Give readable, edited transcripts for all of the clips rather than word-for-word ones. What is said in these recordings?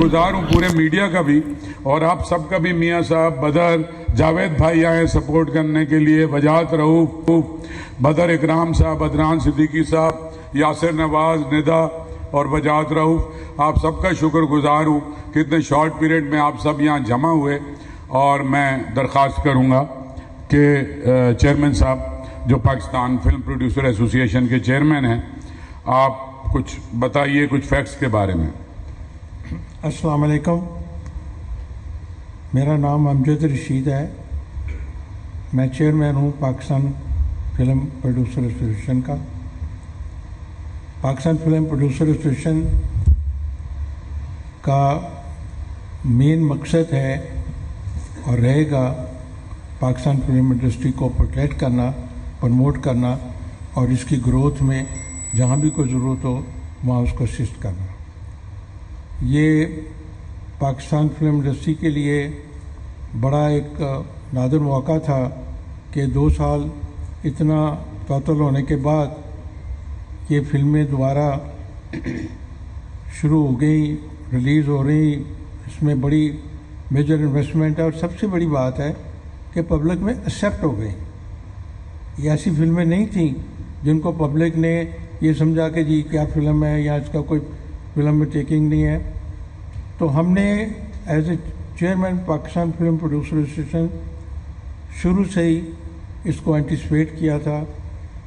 گزار ہوں پورے میڈیا کا بھی اور آپ سب کا بھی، میاں صاحب، بدر، جاوید بھائی آئے سپورٹ کرنے کے لیے، وجاہت رؤوف، بدر اکرام صاحب، عدنان صدیقی صاحب، یاسر نواز، ندا اور وجاہت رؤوف، آپ سب کا شکر گزار ہوں کہ اتنے شارٹ پیریڈ میں آپ سب یہاں جمع ہوئے. اور میں درخواست کروں گا کہ چیئرمین صاحب جو پاکستان فلم پروڈیوسر ایسوسی ایشن کے چیئرمین ہیں، آپ کچھ بتائیے کچھ فیکٹس کے بارے میں. السلام علیکم. میرا نام امجد رشید ہے. میں چیئرمین ہوں پاکستان فلم پروڈیوسر ایسوسی ایشن کا. پاکستان فلم پروڈیوسر ایسوسی ایشن کا مین مقصد ہے اور رہے گا پاکستان فلم انڈسٹری کو پروٹیکٹ کرنا، پروموٹ کرنا اور اس کی گروتھ میں جہاں بھی کوئی ضرورت ہو وہاں اس کو اسسٹ کرنا. یہ پاکستان فلم انڈسٹری کے لیے بڑا ایک نادر موقع تھا کہ 2 سال اتنا تعطل ہونے کے بعد یہ فلمیں دوبارہ شروع ہو گئی، ریلیز ہو رہی. اس میں بڑی میجر انویسٹمنٹ ہے اور سب سے بڑی بات ہے کہ پبلک میں ایکسیپٹ ہو گئی. یہ ایسی فلمیں نہیں تھیں جن کو پبلک نے یہ سمجھا کہ جی کیا فلم ہے یا اس کا کوئی فلم میں ٹیکنگ نہیں ہے. تو ہم نے as a chairman Pakistan film producer ایسوسی ایشن شروع سے ہی اس کو اینٹیسپیٹ کیا تھا.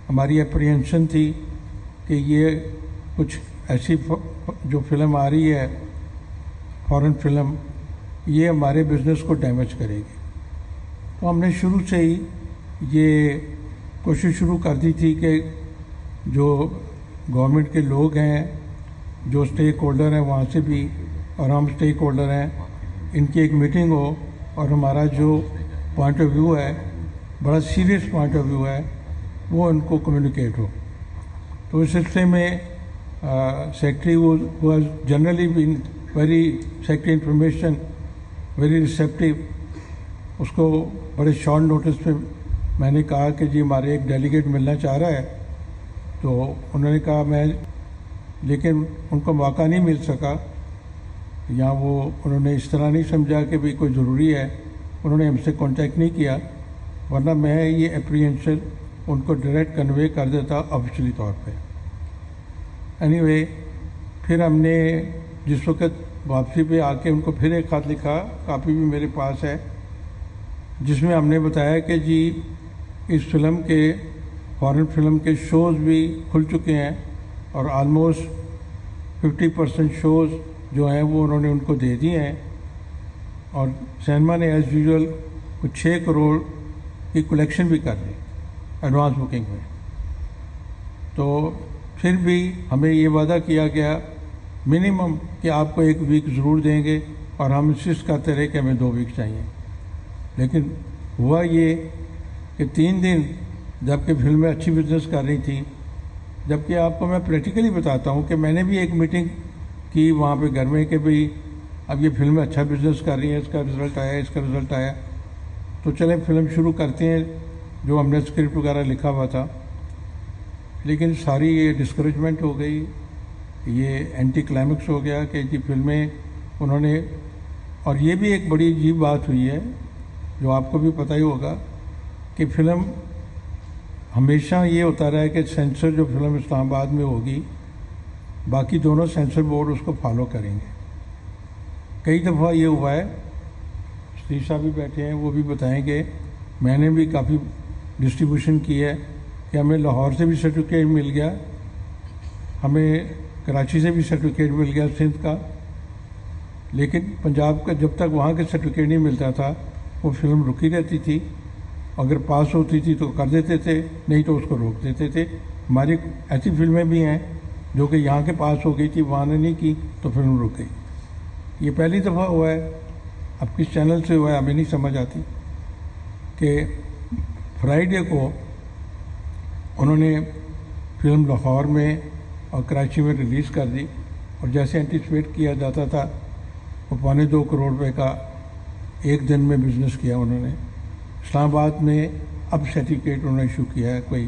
ہماری اپریہنشن تھی کہ یہ کچھ ایسی جو فلم آ رہی ہے فارن فلم، یہ ہمارے بزنس کو ڈیمیج کرے گی. تو ہم نے شروع سے ہی یہ کوشش شروع کر دی تھی کہ جو گورنمنٹ کے لوگ ہیں، جو اسٹیک ہولڈر ہیں وہاں سے بھی، اور ہم اسٹیک ہولڈر ہیں، ان کی ایک میٹنگ ہو اور ہمارا جو پوائنٹ آف ویو ہے، بڑا سیریس پوائنٹ آف ویو ہے، وہ ان کو کمیونیکیٹ ہو. تو اس سلسلے میں secretary was generally been very, secretary information very receptive. اس کو بڑے شارٹ نوٹس پہ میں نے کہا کہ جی ہمارے ایک ڈیلیگیٹ ملنا چاہ رہا ہے. تو انہوں نے کہا لیکن ان کو موقع نہیں مل سکا، یا انہوں نے اس طرح نہیں سمجھا کہ بھی کوئی ضروری ہے، انہوں نے ہم سے کانٹیکٹ نہیں کیا، ورنہ میں یہ اپریہنشن ان کو ڈائریکٹ کنوے کر دیتا آفیشلی طور پہ. اینی وے پھر ہم نے جس وقت واپسی پہ آ کے ان کو پھر ایک خط لکھا، کاپی بھی میرے پاس ہے، جس میں ہم نے بتایا کہ جی اس فلم کے فارن فلم کے شوز بھی کھل چکے ہیں اور آلموسٹ 50% شوز جو ہیں وہ انہوں نے ان کو دے دیے ہیں. اور سینما نے ایز یوزول کچھ 6 کروڑ کی کلیکشن بھی کر دی ایڈوانس بکنگ میں. تو پھر بھی ہمیں یہ وعدہ کیا گیا منیمم کہ آپ کو 1 ویک ضرور دیں گے، اور ہم انسسٹ کرتے رہے کہ ہمیں 2 ویک چاہیے. لیکن ہوا یہ کہ 3 دن جب کہ فلمیں اچھی بزنس کر رہی تھیں، جبکہ آپ کو میں پریکٹیکلی بتاتا ہوں کہ میں نے بھی ایک میٹنگ کی وہاں پہ گھر میں کہ بھئی اب یہ فلمیں اچھا بزنس کر رہی ہیں، اس کا رزلٹ آیا، اس کا رزلٹ آیا، تو چلیں فلم شروع کرتے ہیں جو ہم نے اسکرپٹ وغیرہ لکھا ہوا تھا. لیکن ساری یہ ڈسکریجمنٹ ہو گئی، یہ اینٹی کلائمیکس ہو گیا کہ جی فلمیں انہوں نے. اور یہ بھی ایک بڑی عجیب بات ہوئی ہے جو آپ کو بھی پتہ ہی ہوگا کہ فلم ہمیشہ یہ ہوتا رہا ہے کہ سینسر جو فلم اسلام آباد میں ہوگی باقی دونوں سینسر بورڈ اس کو فالو کریں گے. کئی دفعہ یہ ہوا ہے، سٹیو صاحب بھی بیٹھے ہیں وہ بھی بتائیں گے، میں نے بھی کافی ڈسٹریبیوشن کی ہے کہ ہمیں لاہور سے بھی سرٹیفکیٹ مل گیا، ہمیں کراچی سے بھی سرٹیفکیٹ مل گیا سندھ کا، لیکن پنجاب کا جب تک وہاں کے سرٹیفکیٹ نہیں ملتا تھا وہ فلم رکی رہتی تھی. اگر پاس ہوتی تھی تو کر دیتے تھے، نہیں تو اس کو روک دیتے تھے. ہماری ایسی فلمیں بھی ہیں جو کہ یہاں کے پاس ہو گئی تھی، وہاں نے نہیں کی تو فلم رک گئی. یہ پہلی دفعہ ہوا ہے، اب کس چینل سے ہوا ہے ہمیں نہیں سمجھ آتی، کہ فرائیڈے کو انہوں نے فلم لاہور میں اور کراچی میں ریلیز کر دی، اور جیسے اینٹیسپیٹ کیا جاتا تھا وہ 2.25 کروڑ روپے کا ایک دن میں بزنس کیا انہوں نے. اسلام آباد میں اب سرٹیفکیٹ انہوں نے ایشو کیا ہے کوئی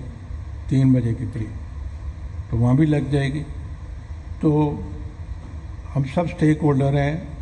3 بجے کے قریب، تو وہاں بھی لگ جائے گی. تو ہم سب اسٹیک ہولڈر ہیں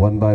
1 by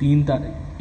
3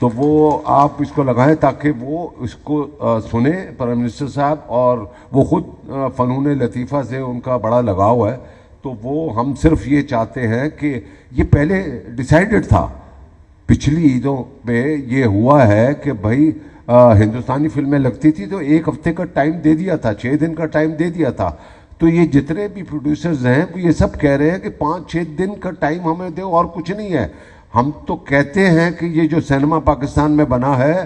تو وہ آپ اس کو لگائیں تاکہ وہ اس کو سنیں پرائم منسٹر صاحب, اور وہ خود فنون لطیفہ سے ان کا بڑا لگاؤ ہے. تو وہ ہم صرف یہ چاہتے ہیں کہ یہ پہلے ڈیسائیڈڈ تھا, پچھلی عیدوں پہ یہ ہوا ہے کہ بھائی ہندوستانی فلمیں لگتی تھی تو 1 ہفتے کا ٹائم دے دیا تھا, 6 دن کا ٹائم دے دیا تھا. تو یہ جتنے بھی پروڈیوسرز ہیں وہ یہ سب کہہ رہے ہیں کہ 5-6 دن کا ٹائم ہمیں دے, اور کچھ نہیں ہے. ہم تو کہتے ہیں کہ یہ جو سینما پاکستان میں بنا ہے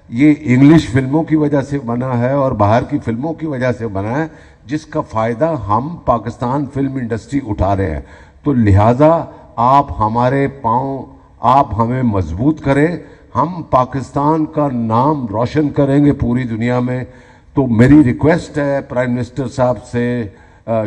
یہ انگلش فلموں کی وجہ سے بنا ہے اور باہر کی فلموں کی وجہ سے بنا ہے, جس کا فائدہ ہم پاکستان فلم انڈسٹری اٹھا رہے ہیں. تو لہٰذا آپ ہمارے پاؤں, آپ ہمیں مضبوط کریں, ہم پاکستان کا نام روشن کریں گے پوری دنیا میں. تو میری ریکویسٹ ہے پرائم منسٹر صاحب سے,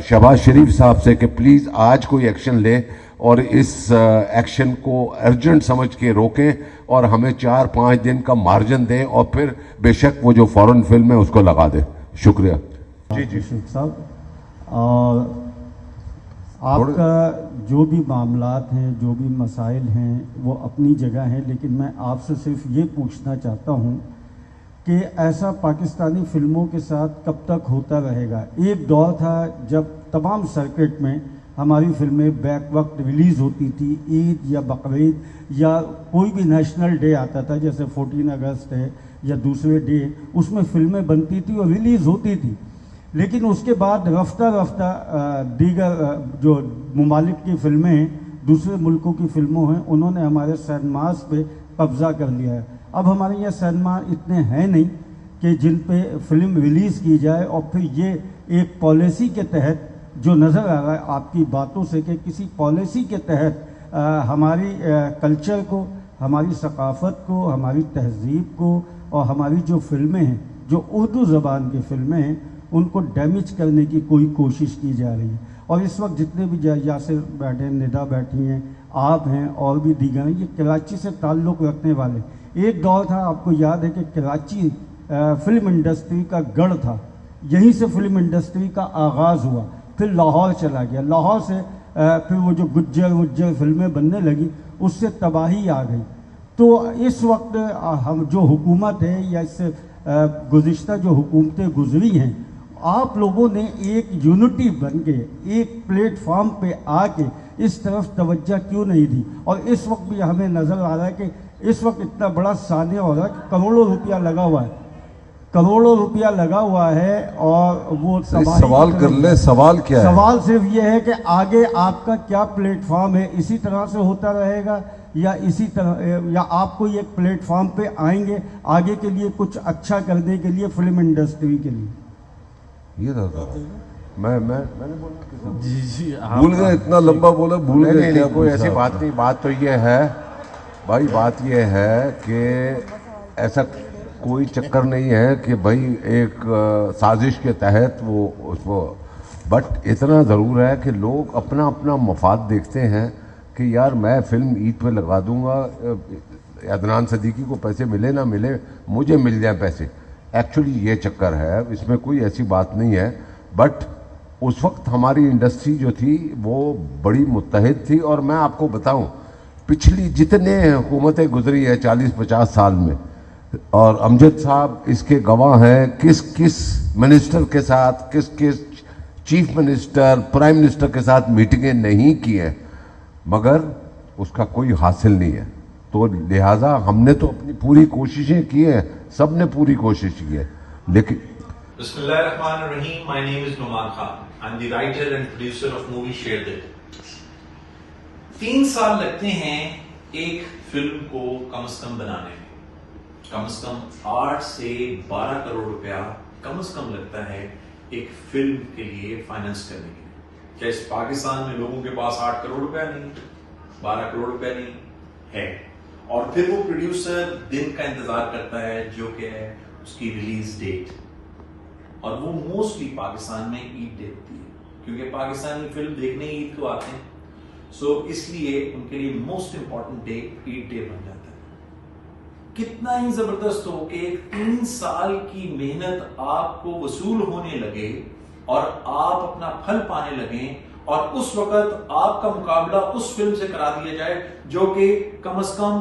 شہباز شریف صاحب سے, کہ پلیز آج کوئی ایکشن لیں اور اس ایکشن کو ارجنٹ سمجھ کے روکیں اور ہمیں 4-5 دن کا مارجن دیں, اور پھر بے شک وہ جو فورن فلم ہے اس کو لگا دیں. شکریہ. جی شیخ صاحب, اور آپ کا جو بھی معاملات ہیں, جو بھی مسائل ہیں, وہ اپنی جگہ ہیں, لیکن میں آپ سے صرف یہ پوچھنا چاہتا ہوں کہ ایسا پاکستانی فلموں کے ساتھ کب تک ہوتا رہے گا؟ ایک دور تھا جب تمام سرکٹ میں ہماری فلمیں بیک وقت ریلیز ہوتی تھی, عید یا بقرعید یا کوئی بھی نیشنل ڈے آتا تھا جیسے 14 اگست ہے یا دوسرے ڈے, اس میں فلمیں بنتی تھی اور ریلیز ہوتی تھی. لیکن اس کے بعد رفتہ رفتہ دیگر جو ممالک کی فلمیں ہیں, دوسرے ملکوں کی فلموں ہیں, انہوں نے ہمارے سینماز پہ قبضہ کر لیا ہے. اب ہمارے یہ سینما اتنے ہیں نہیں کہ جن پہ فلم ریلیز کی جائے, اور پھر یہ ایک پالیسی کے تحت جو نظر آ رہا ہے آپ کی باتوں سے کہ کسی پالیسی کے تحت ہماری کلچر کو, ہماری ثقافت کو, ہماری تہذیب کو, اور ہماری جو فلمیں ہیں, جو اردو زبان کی فلمیں ہیں, ان کو ڈیمیج کرنے کی کوئی کوشش کی جا رہی ہے. اور اس وقت جتنے بھی یاسر بیٹھے ہیں, ندا بیٹھی ہیں, آپ ہیں, اور بھی دیگر ہیں, یہ کراچی سے تعلق رکھنے والے. ایک دور تھا, آپ کو یاد ہے کہ کراچی فلم انڈسٹری کا گڑھ تھا, یہیں سے فلم انڈسٹری کا آغاز ہوا, پھر لاہور چلا گیا, لاہور سے پھر وہ جو گجر فلمیں بننے لگی, اس سے تباہی آ گئی. تو اس وقت ہم جو حکومت ہے یا اس سے گزشتہ جو حکومتیں گزری ہیں, آپ لوگوں نے ایک یونٹی بن کے ایک پلیٹ فارم پہ آ کے اس طرف توجہ کیوں نہیں دی؟ اور اس وقت بھی ہمیں نظر آ رہا ہے کہ اس وقت اتنا بڑا سانحہ ہو رہا ہے کہ کروڑوں روپیہ لگا ہوا ہے, کروڑوں روپیہ لگا ہوا ہے, اور وہ سوال کر لیں, سوال کیا ہے؟ سوال صرف یہ ہے کہ آگے آپ کا کیا پلیٹ فارم ہے؟ اسی طرح سے ہوتا رہے گا یا اسی طرح, یا آپ کوئی ایک پلیٹ فارم پہ آئیں گے آگے کے لیے کچھ اچھا کرنے کے لیے فلم انڈسٹری کے لیے؟ یہ تھا میں نے بولا جی بھول گئے, اتنا لمبا بولا بھول گئے. نہیں, کوئی ایسی بات نہیں. بات تو یہ ہے بھائی, بات یہ ہے کہ ایسا کوئی چکر نہیں ہے کہ بھائی ایک سازش کے تحت وہ اس کو, بٹ اتنا ضرور ہے کہ لوگ اپنا اپنا مفاد دیکھتے ہیں کہ یار میں فلم عید پہ لگا دوں گا, عدنان صدیقی کو پیسے ملے نہ ملے, مجھے مل جائیں پیسے. ایکچولی یہ چکر ہے, اس میں کوئی ایسی بات نہیں ہے. بٹ اس وقت ہماری انڈسٹری جو تھی وہ بڑی متحد تھی, اور میں آپ کو بتاؤں پچھلی جتنے حکومتیں گزری ہے 40-50 سال میں, اور امجد صاحب اس کے گواہ ہیں, کس کس منسٹر کے ساتھ, کس کس چیف منسٹر, پرائم منسٹر کے ساتھ میٹنگیں نہیں کی ہیں, مگر اس کا کوئی حاصل نہیں ہے. تو لہٰذا ہم نے تو اپنی پوری کوششیں کی ہیں, سب نے پوری کوشش کی ہے, لیکن بسم اللہ الرحمن الرحیم. My name is Noman Khan. I'm the writer and producer of movie Share Dil. 3 سال لگتے ہیں ایک فلم کو کم از کم بنانے میں, کم از کم 8 سے 12 کروڑ روپیہ کم از کم لگتا ہے ایک فلم کے لیے فائننس کرنے کے لیے. کیا اس پاکستان میں لوگوں کے پاس 8 کروڑ روپیہ نہیں, 12 کروڑ روپیہ نہیں ہے؟ اور پھر وہ پروڈیوسر دن کا انتظار کرتا ہے جو کہ ہے اس کی ریلیز ڈیٹ, اور وہ موسٹلی پاکستان میں عید ڈے ہوتی ہے, کیونکہ پاکستانی فلم دیکھنے عید کو آتے ہیں, سو اس لیے ان کے لیے موسٹ امپورٹنٹ ڈے عید ڈے بن جاتا ہے. کتنا ہی زبردست ہو کہ ایک 3 سال کی محنت آپ کو وصول ہونے لگے اور آپ اپنا پھل پانے لگیں, اور اس وقت آپ کا مقابلہ اس فلم سے کرا دیا جائے جو کہ کم از کم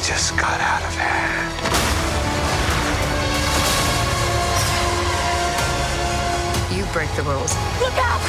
Just got out of hand. You break the rules. Look out!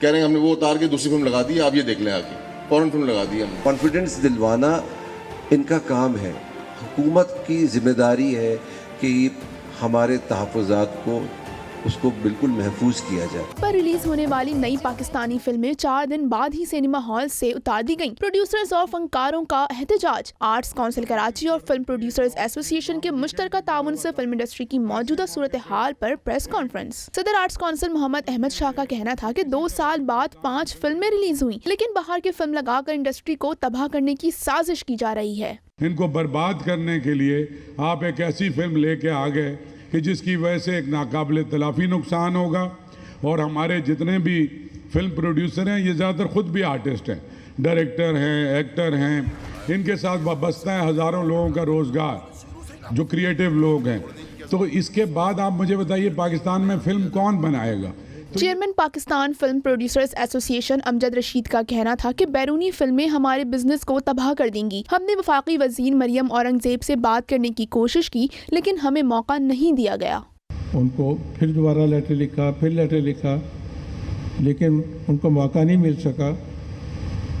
کہہ رہے ہیں ہم نے وہ اتار کے دوسری فلم لگا دی, آپ یہ دیکھ لیں, آ کے فوراً فلم لگا دی ہم نے. کانفیڈنس دلوانا ان کا کام ہے. حکومت کی ذمہ داری ہے کہ ہمارے تحفظات کو اس کو بالکل محفوظ کیا جائے. پر ریلیز ہونے والی نئی پاکستانی فلمیں 4 دن بعد ہی سینما ہال سے اتار دی گئیں. پروڈیوسرز اور فنکاروں کا احتجاج. آرٹس کونسل کراچی اور فلم پروڈیوسرز ایسوسی ایشن کے مشترکہ تعاون سے فلم انڈسٹری کی موجودہ صورتحال پر پریس کانفرنس. صدر آرٹس کونسل محمد احمد شاہ کا کہنا تھا کہ 2 سال بعد 5 فلمیں ریلیز ہوئیں, لیکن باہر کی فلم لگا کر انڈسٹری کو تباہ کرنے کی سازش کی جا رہی ہے. ان کو برباد کرنے کے لیے آپ ایک ایسی فلم لے کے آ گئے کہ جس کی وجہ سے ایک ناقابل تلافی نقصان ہوگا. اور ہمارے جتنے بھی فلم پروڈیوسر ہیں یہ زیادہ تر خود بھی آرٹسٹ ہیں, ڈائریکٹر ہیں, ایکٹر ہیں, ان کے ساتھ وابستہ ہے ہزاروں لوگوں کا روزگار جو کریٹو لوگ ہیں. تو اس کے بعد آپ مجھے بتائیے پاکستان میں فلم کون بنائے گا؟ چیئرمین پاکستان فلم پروڈیوسرز ایسوسی ایشن امجد رشید کا کہنا تھا کہ بیرونی فلمیں ہمارے بزنس کو تباہ کر دیں گی. ہم نے وفاقی وزیر مریم اورنگزیب سے بات کرنے کی کوشش کی لیکن ہمیں موقع نہیں دیا گیا. ان کو پھر دوبارہ لیٹر لکھا لیکن ان کو موقع نہیں مل سکا.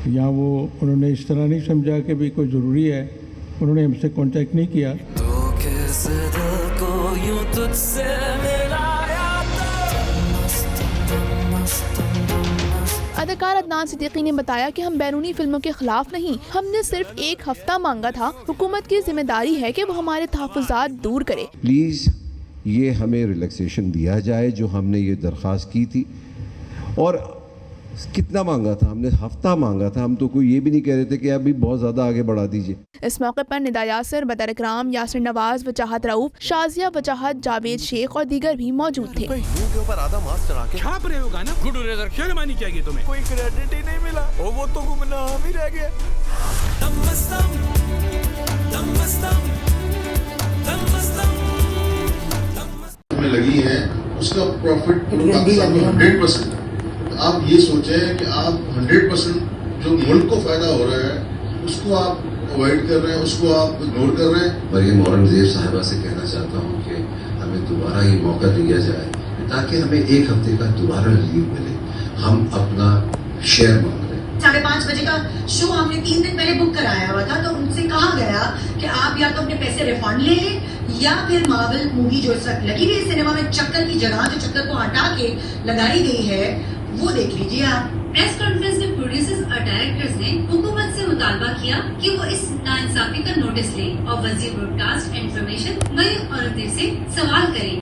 یا وہ انہوں نے اس طرح نہیں سمجھا کہ بھی کوئی ضروری ہے, انہوں نے ہم سے کانٹیکٹ نہیں کیا. اداکار عدنان صدیقی نے بتایا کہ ہم بیرونی فلموں کے خلاف نہیں, ہم نے صرف 1 ہفتہ مانگا تھا. حکومت کی ذمہ داری ہے کہ وہ ہمارے تحفظات دور کرے. پلیز یہ ہمیں ریلیکسیشن دیا جائے جو ہم نے یہ درخواست کی تھی. اور کتنا مانگا تھا ہم نے؟ ہفتہ مانگا تھا. ہم تو کوئی یہ بھی نہیں کہہ رہے تھے کہ ابھی بہت زیادہ آگے بڑھا دیجیے. اس موقع پر ندا یاسر, بدر اکرام, یاسر نواز, وجاہت رؤوف, شازیہ وجاہت, جاوید شیخ اور دیگر بھی موجود تھے. لگی ہے اس کا پروفٹ 100%. آپ یہ سوچیں کہ آپ 100% جو ملک کو فائدہ ہو رہا ہے اس کو آپ اوائڈ کر رہے ہیں, اس کو آپ اگنور کر رہے ہیں. مریم اورنگزیب صاحبہ سے کہنا چاہتا ہوں کہ ہمیں دوبارہ یہ موقع دیا جائے تاکہ ہمیں 1 ہفتے کا دوبارہ ریلیو ملے. ہم اپنا شیئر مانگ رہے ہیں. 5:30 بجے کا شو ہم نے 3 دن پہلے بک کرایا ہوا تھا, تو ان سے کہا گیا کہ آپ یا تو اپنے پیسے ریفنڈ لے لیں یا پھر مارول مووی جو اس وقت لگی ہوئی ہے سنیما میں چکر کی جگہ جو چکر کو ہٹا کے لگائی گئی ہے وہ دیکھ لیجیے آپ. پریس کانفرنس میں پروڈیوسرز اور ڈائریکٹرز نے حکومت سے مطالبہ کیا کہ وہ اس ناانصافی کا نوٹس لیں اور وزیر براڈکاسٹ انفارمیشن مریم اورنگزیب سے سوال کریں.